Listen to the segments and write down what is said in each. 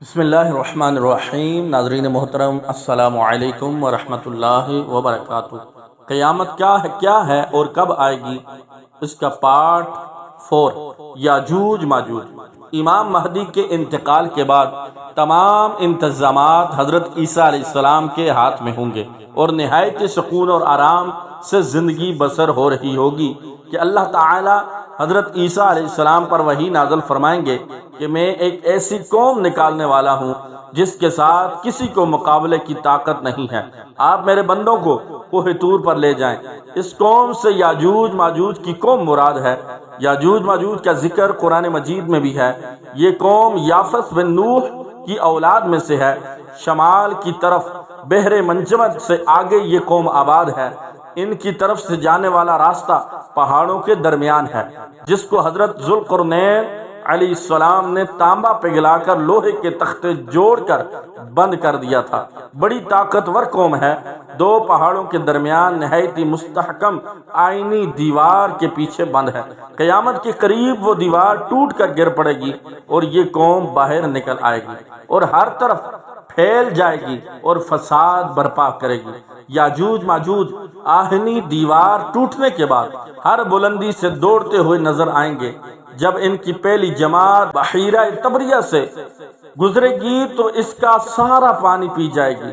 بسم اللہ الرحمن الرحیم۔ ناظرین محترم، السلام علیکم ورحمۃ اللہ وبرکاتہ۔ قیامت کیا ہے اور کب آئے گی، اس کا پارٹ 4، یاجوج ماجوج۔ امام مہدی کے انتقال کے بعد تمام انتظامات حضرت عیسیٰ علیہ السلام کے ہاتھ میں ہوں گے اور نہایت سکون اور آرام سے زندگی بسر ہو رہی ہوگی کہ اللہ تعالی حضرت عیسیٰ علیہ السلام پر وحی نازل فرمائیں گے کہ میں ایک ایسی قوم نکالنے والا ہوں جس کے ساتھ کسی کو مقابلے کی طاقت نہیں ہے، آپ میرے بندوں کو کوہ طور پر لے جائیں۔ اس قوم سے یاجوج ماجوج کی قوم مراد ہے۔ یاجوج ماجوج کا ذکر قرآن مجید میں بھی ہے۔ یہ قوم یافس بن نوح کی اولاد میں سے ہے۔ شمال کی طرف بحر منجمد سے آگے یہ قوم آباد ہے۔ ان کی طرف سے جانے والا راستہ پہاڑوں کے درمیان ہے، جس کو حضرت ذوالقرنین علیہ السلام نے تانبا پگھلا کر لوہے کے تختے جوڑ کر بند کر دیا تھا۔ بڑی طاقتور قوم ہے، دو پہاڑوں کے درمیان نہایت مستحکم آئینی دیوار کے پیچھے بند ہے۔ قیامت کے قریب وہ دیوار ٹوٹ کر گر پڑے گی اور یہ قوم باہر نکل آئے گی اور ہر طرف پھیل جائے گی اور فساد برپا کرے گی۔ یاجوج ماجوج آہنی دیوار ٹوٹنے کے بعد ہر بلندی سے دوڑتے ہوئے نظر آئیں گے۔ جب ان کی پہلی جماعت بحیرہ طبریہ سے گزرے گی تو اس کا سارا پانی پی جائے گی۔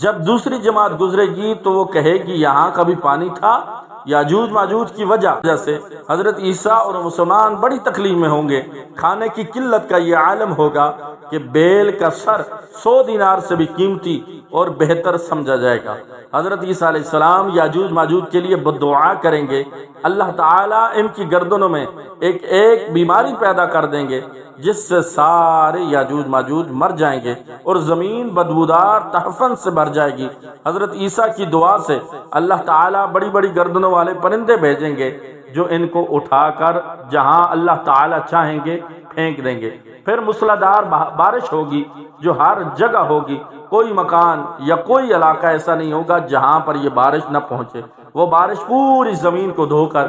جب دوسری جماعت گزرے گی تو وہ کہے گی یہاں کبھی پانی تھا۔ یاجوج ماجوج کی وجہ سے حضرت عیسیٰ اور مسلمان بڑی تکلیف میں ہوں گے۔ کھانے کی قلت کا یہ عالم ہوگا کہ بیل کا سر 100 دینار سے بھی قیمتی اور بہتر سمجھا جائے گا۔ حضرت عیسیٰ علیہ السلام یاجوج ماجوج کے لیے بددعا کریں گے۔ اللہ تعالیٰ ان کی گردنوں میں ایک بیماری پیدا کر دیں گے جس سے سارے یاجوج ماجوج مر جائیں گے اور زمین بدبودار تحفن سے بھر جائے گی۔ حضرت عیسیٰ کی دعا سے اللہ تعالیٰ بڑی بڑی گردنوں والے پرندے بھیجیں گے جو ان کو اٹھا کر جہاں اللہ تعالیٰ چاہیں گے پھینک دیں گے۔ پھر موسلادھار بارش ہوگی جو ہر جگہ ہوگی۔ کوئی مکان یا کوئی علاقہ ایسا نہیں ہوگا جہاں پر یہ بارش نہ پہنچے۔ وہ بارش پوری زمین کو دھو کر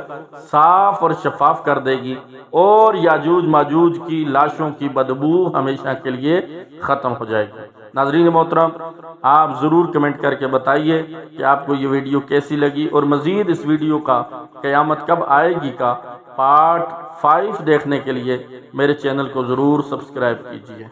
صاف اور شفاف کر دے گی اور یاجوج ماجوج کی لاشوں کی بدبو ہمیشہ کے لیے ختم ہو جائے گی۔ ناظرین محترم، آپ ضرور کمنٹ کر کے بتائیے کہ آپ کو یہ ویڈیو کیسی لگی اور مزید اس ویڈیو کا قیامت کب آئے گی کا پارٹ 5 دیکھنے کے لیے میرے چینل کو ضرور سبسکرائب کیجیے۔